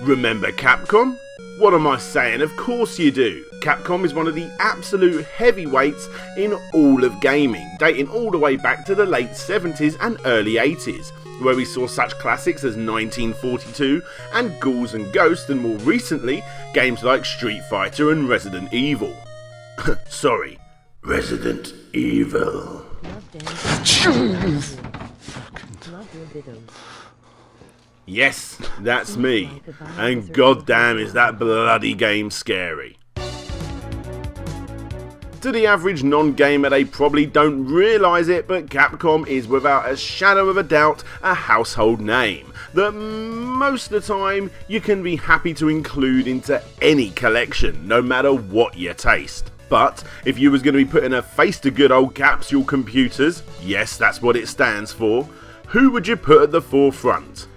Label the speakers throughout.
Speaker 1: Remember Capcom? What am I saying? Of course you do. Capcom is one of the absolute heavyweights in all of gaming, dating all the way back to the late 70s and early 80s, where we saw such classics as 1942 and Ghouls and Ghosts, and more recently, games like Street Fighter and Resident Evil. Sorry, Resident Evil. Yes, that's me, and goddamn is that bloody game scary. To the average non-gamer, they probably don't realise it, but Capcom is without a shadow of a doubt a household name that most of the time you can be happy to include into any collection, no matter what your taste. But if you was going to be putting a face to good old Capsule Computers, yes, that's what it stands for, who would you put at the forefront?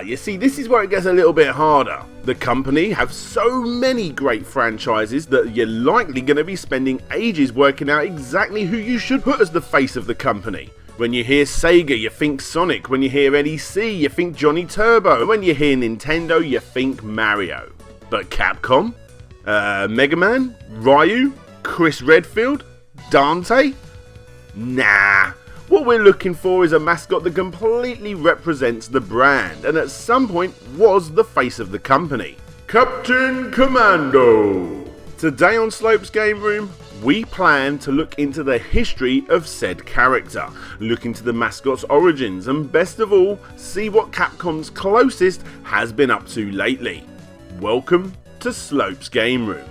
Speaker 1: You see, this is where it gets a little bit harder. The company have so many great franchises that you're likely going to be spending ages working out exactly who you should put as the face of the company. When you hear Sega, you think Sonic. When you hear NEC, you think Johnny Turbo. And when you hear Nintendo, you think Mario. But Capcom? Mega Man? Ryu? Chris Redfield? Dante? Nah. What we're looking for is a mascot that completely represents the brand, and at some point was the face of the company. Captain Commando! Today on Slopes Game Room, we plan to look into the history of said character, look into the mascot's origins, and best of all, see what Capcom's closest has been up to lately. Welcome to Slopes Game Room.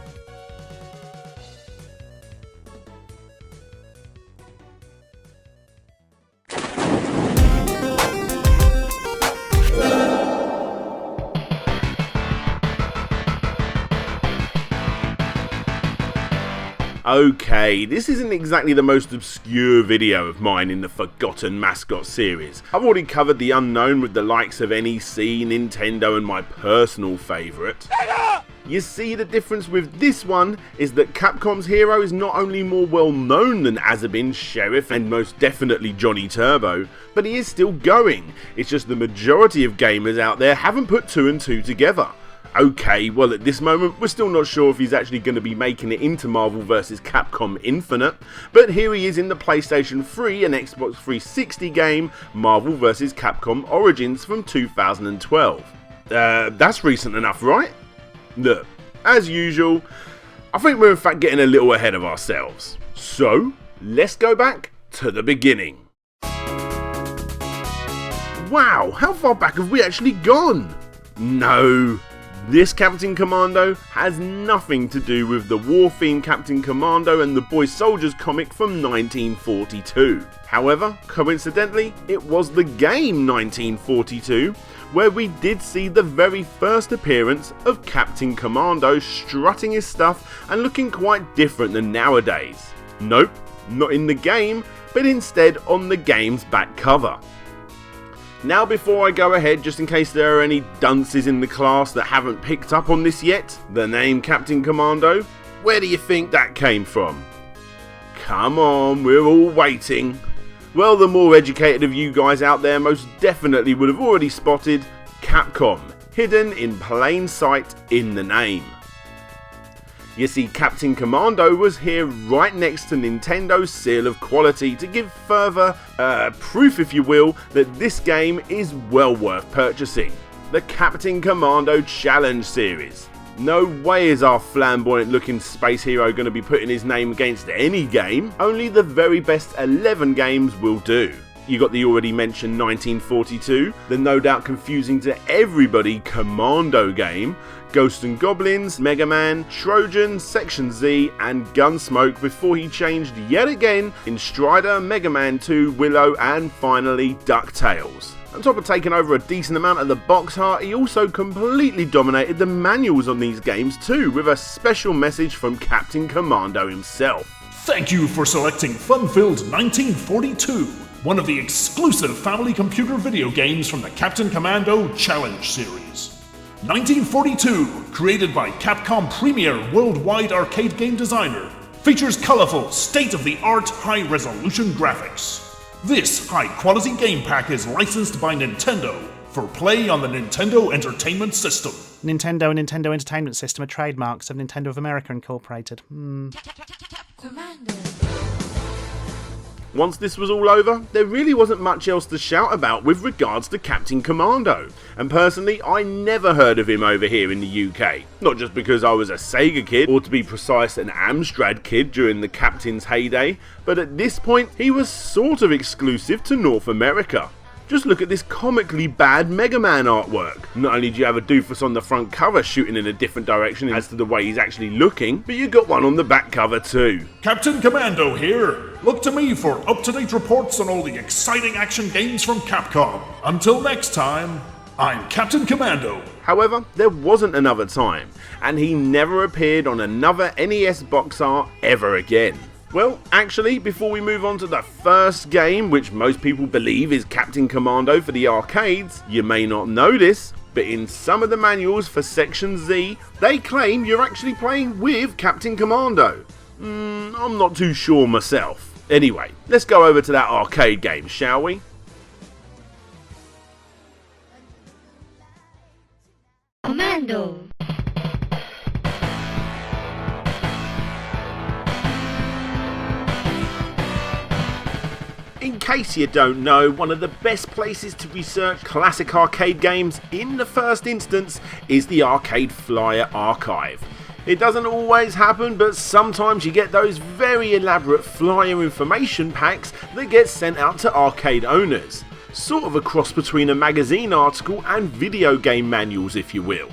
Speaker 1: Okay, this isn't exactly the most obscure video of mine in the Forgotten Mascot series. I've already covered the unknown with the likes of NEC, Nintendo, and my personal favourite. You see, the difference with this one is that Capcom's hero is not only more well known than Azabin, Sheriff, and most definitely Johnny Turbo, but he is still going. It's just the majority of gamers out there haven't put two and two together. Okay, well at this moment we're still not sure if he's actually going to be making it into Marvel vs Capcom Infinite, but here he is in the PlayStation 3 and Xbox 360 game Marvel vs Capcom Origins from 2012. That's recent enough, right? Look, as usual, I think we're in fact getting a little ahead of ourselves. So, let's go back to the beginning. Wow, how far back have we actually gone? No. This Captain Commando has nothing to do with the war-themed Captain Commando and the Boy Soldiers comic from 1942. However, coincidentally, it was the game 1942 where we did see the very first appearance of Captain Commando strutting his stuff and looking quite different than nowadays. Nope, not in the game, but instead on the game's back cover. Now before I go ahead, just in case there are any dunces in the class that haven't picked up on this yet, the name Captain Commando, where do you think that came from? Come on, we're all waiting. Well, the more educated of you guys out there most definitely would have already spotted Capcom, hidden in plain sight in the name. You see, Captain Commando was here right next to Nintendo's seal of quality to give further proof, if you will, that this game is well worth purchasing. The Captain Commando Challenge series. No way is our flamboyant looking space hero going to be putting his name against any game, only the very best 11 games will do. You got the already mentioned 1942, the no doubt confusing to everybody Commando game, Ghosts and Goblins, Mega Man, Trojan, Section Z, and Gunsmoke before he changed yet again in Strider, Mega Man 2, Willow, and finally DuckTales. On top of taking over a decent amount of the box art, he also completely dominated the manuals on these games too, with a special message from Captain Commando himself.
Speaker 2: Thank you for selecting fun-filled 1942, one of the exclusive family computer video games from the Captain Commando Challenge series. 1942, created by Capcom premier worldwide arcade game designer, features colorful, state-of-the-art, high-resolution graphics. This high-quality game pack is licensed by Nintendo for play on the Nintendo Entertainment System.
Speaker 3: Nintendo and Nintendo Entertainment System are trademarks of Nintendo of America Incorporated.
Speaker 4: Commando.
Speaker 1: Once this was all over, there really wasn't much else to shout about with regards to Captain Commando, and personally I never heard of him over here in the UK. Not just because I was a Sega kid, or to be precise an Amstrad kid during the Captain's heyday, but at this point he was sort of exclusive to North America. Just look at this comically bad Mega Man artwork. Not only do you have a doofus on the front cover shooting in a different direction as to the way he's actually looking, but you got one on the back cover too.
Speaker 2: Captain Commando here. Look to me for up-to-date reports on all the exciting action games from Capcom. Until next time, I'm Captain Commando.
Speaker 1: However, there wasn't another time, and he never appeared on another NES box art ever again. Well, actually, before we move on to the first game, which most people believe is Captain Commando for the arcades, you may not know this, but in some of the manuals for Section Z, they claim you're actually playing with Captain Commando. I'm not too sure myself. Anyway, let's go over to that arcade game, shall we?
Speaker 4: Commando.
Speaker 1: In case you don't know, one of the best places to research classic arcade games in the first instance is the Arcade Flyer Archive. It doesn't always happen, but sometimes you get those very elaborate flyer information packs that get sent out to arcade owners. Sort of a cross between a magazine article and video game manuals, if you will.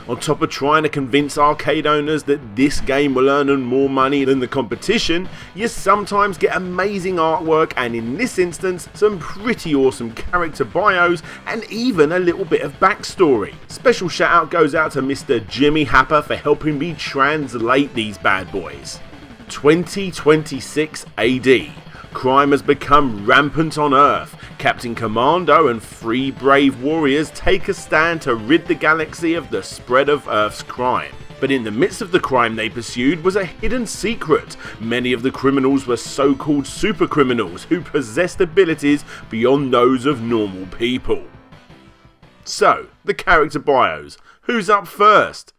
Speaker 1: On top of trying to convince arcade owners that this game will earn them more money than the competition, you sometimes get amazing artwork and in this instance some pretty awesome character bios and even a little bit of backstory. Special shout out goes out to Mr. Jimmy Happer for helping me translate these bad boys. 2026 AD. Crime has become rampant on Earth. Captain Commando and 3 brave warriors take a stand to rid the galaxy of the spread of Earth's crime. But in the midst of the crime they pursued was a hidden secret. Many of the criminals were so-called super criminals who possessed abilities beyond those of normal people. So, the character bios. Who's up first?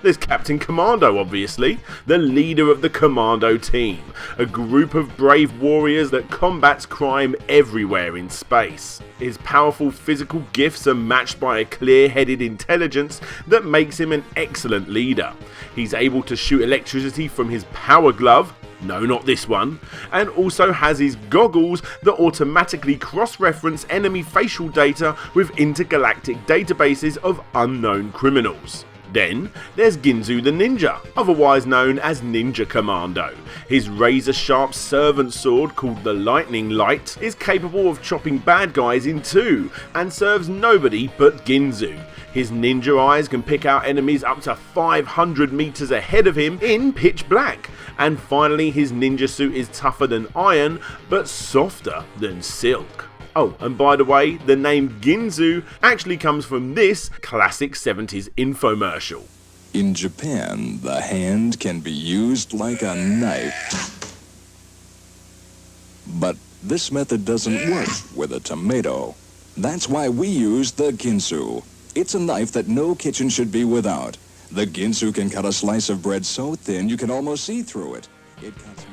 Speaker 1: There's Captain Commando, obviously, the leader of the Commando team, a group of brave warriors that combats crime everywhere in space. His powerful physical gifts are matched by a clear-headed intelligence that makes him an excellent leader. He's able to shoot electricity from his power glove, no, not this one, and also has his goggles that automatically cross-reference enemy facial data with intergalactic databases of unknown criminals. Then, there's Ginzu the Ninja, otherwise known as Ninja Commando. His razor-sharp servant sword, called the Lightning Light, is capable of chopping bad guys in two, and serves nobody but Ginzu. His ninja eyes can pick out enemies up to 500 meters ahead of him in pitch black. And finally, his ninja suit is tougher than iron, but softer than silk. Oh, and by the way, the name Ginzu actually comes from this classic 70s infomercial.
Speaker 5: In Japan, the hand can be used like a knife. But this method doesn't work with a tomato. That's why we use the Ginsu. It's a knife that no kitchen should be without. The Ginsu can cut a slice of bread so thin you can almost see through it. It cuts.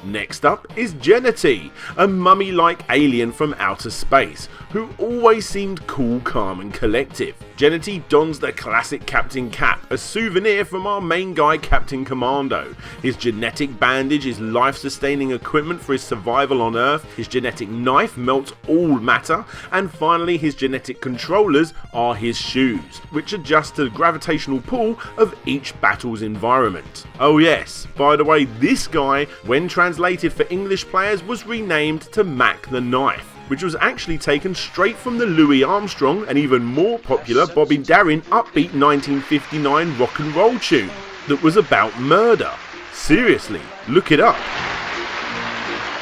Speaker 1: Next up is Genity, a mummy-like alien from outer space, who always seemed cool, calm and collective. Genity dons the classic Captain Cap, a souvenir from our main guy Captain Commando. His genetic bandage is life-sustaining equipment for his survival on Earth, his genetic knife melts all matter, and finally his genetic controllers are his shoes, which adjust to the gravitational pull of each battle's environment. Oh yes, by the way, this guy, when translated for English players, was renamed to Mac the Knife, which was actually taken straight from the Louis Armstrong and even more popular Bobby Darin upbeat 1959 rock and roll tune that was about murder. Seriously, look it up.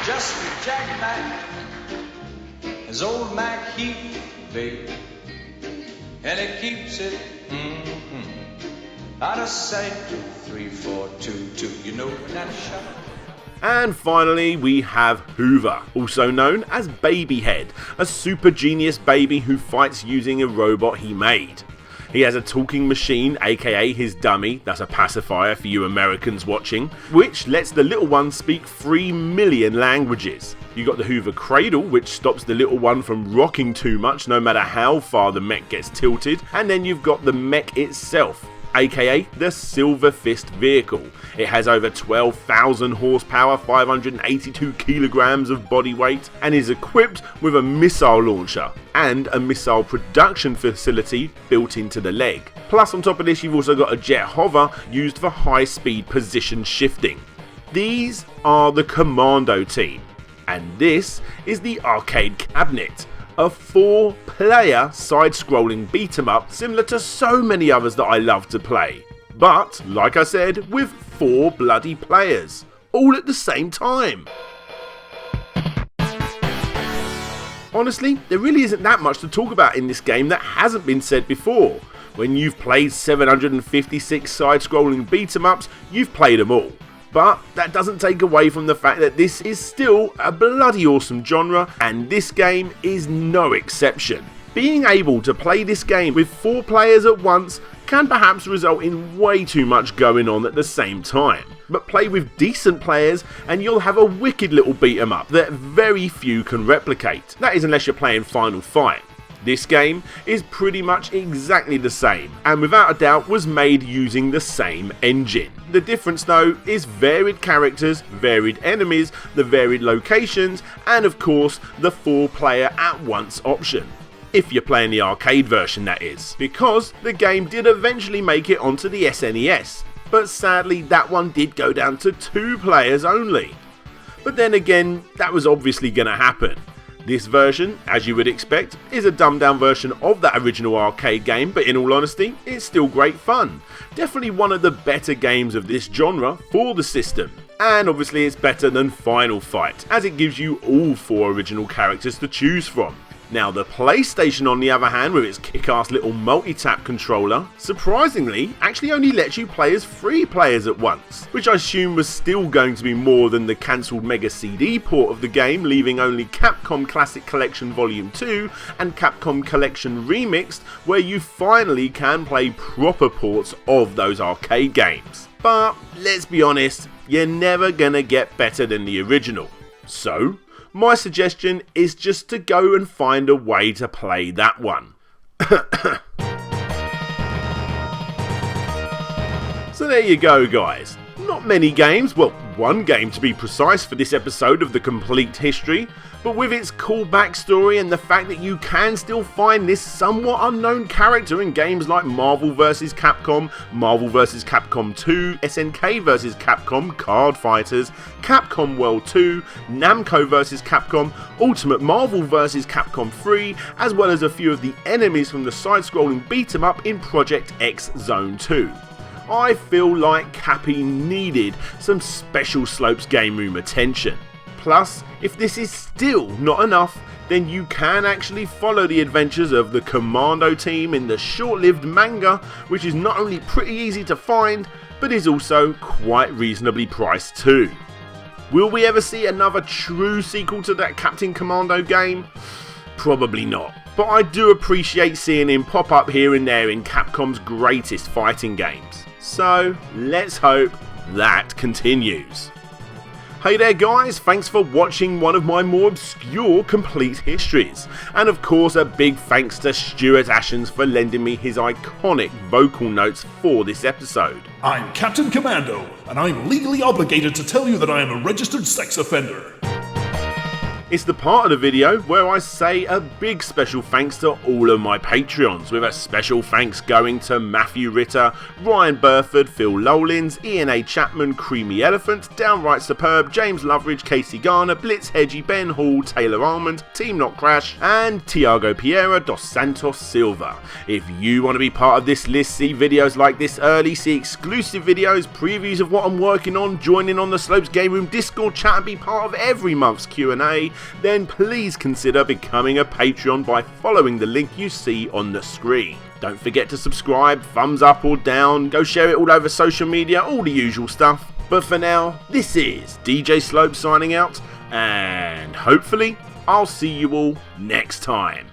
Speaker 6: Just Jack Mac, his old Mac he babe, and it keeps it out of sight. 2, 3, 4, 2, 2. You know when that shot.
Speaker 1: And finally, we have Hoover, also known as Babyhead, a super genius baby who fights using a robot he made. He has a talking machine, aka his dummy, that's a pacifier for you Americans watching, which lets the little one speak 3 million languages. You got the Hoover Cradle, which stops the little one from rocking too much no matter how far the mech gets tilted, and then you've got the mech itself, aka the Silver Fist vehicle. It has over 12,000 horsepower, 582 kilograms of body weight, and is equipped with a missile launcher and a missile production facility built into the leg. Plus on top of this, you've also got a jet hover used for high speed position shifting. These are the Commando team, and this is the arcade cabinet, a 4-player side-scrolling beat-em-up similar to so many others that I love to play. But, like I said, with 4 bloody players, all at the same time. Honestly, there really isn't that much to talk about in this game that hasn't been said before. When you've played 756 side-scrolling beat-em-ups, you've played them all. But that doesn't take away from the fact that this is still a bloody awesome genre, and this game is no exception. Being able to play this game with 4 players at once can perhaps result in way too much going on at the same time. But play with decent players and you'll have a wicked little beat 'em up that very few can replicate. That is unless you're playing Final Fight. This game is pretty much exactly the same, and without a doubt was made using the same engine. The difference though is varied characters, varied enemies, the varied locations, and of course the 4-player at once option. If you're playing the arcade version, that is, because the game did eventually make it onto the SNES, but sadly that one did go down to 2 players only. But then again, that was obviously going to happen. This version, as you would expect, is a dumbed down version of that original arcade game, but in all honesty, it's still great fun. Definitely one of the better games of this genre for the system. And obviously it's better than Final Fight, as it gives you all 4 original characters to choose from. Now the PlayStation on the other hand, with its kick-ass little multi-tap controller, surprisingly actually only lets you play as 3 players at once, which I assume was still going to be more than the cancelled Mega CD port of the game, leaving only Capcom Classic Collection Volume 2 and Capcom Collection Remixed, where you finally can play proper ports of those arcade games. But let's be honest, you're never gonna get better than the original. So my suggestion is just to go and find a way to play that one. So there you go guys. Not many games, well, one game to be precise for this episode of the Complete History, but with its cool backstory and the fact that you can still find this somewhat unknown character in games like Marvel vs. Capcom, Marvel vs. Capcom 2, SNK vs. Capcom, Card Fighters, Capcom World 2, Namco vs. Capcom, Ultimate Marvel vs. Capcom 3, as well as a few of the enemies from the side-scrolling beat-em-up in Project X Zone 2. I feel like Cappy needed some special Slopes game room attention. Plus, if this is still not enough, then you can actually follow the adventures of the Commando team in the short-lived manga, which is not only pretty easy to find, but is also quite reasonably priced too. Will we ever see another true sequel to that Captain Commando game? Probably not, but I do appreciate seeing him pop up here and there in Capcom's greatest fighting games. So, let's hope that continues. Hey there guys, thanks for watching one of my more obscure Complete Histories. And of course a big thanks to Stuart Ashens for lending me his iconic vocal notes for this episode.
Speaker 2: I'm Captain Commando, and I'm legally obligated to tell you that I am a registered sex offender.
Speaker 1: It's the part of the video where I say a big special thanks to all of my Patreons, with a special thanks going to Matthew Ritter, Ryan Burford, Phil Lowlins, Ian A. Chapman, Creamy Elephant, Downright Superb, James Loveridge, Casey Garner, Blitz Hedgie, Ben Hall, Taylor Almond, Team Not Crash, and Tiago Piera dos Santos Silva. If you want to be part of this list, see videos like this early, see exclusive videos, previews of what I'm working on, join in on the Slopes Game Room Discord chat and be part of every month's Q&A, then please consider becoming a Patreon by following the link you see on the screen. Don't forget to subscribe, thumbs up or down, go share it all over social media, all the usual stuff. But for now, this is DJ Slope signing out, and hopefully I'll see you all next time.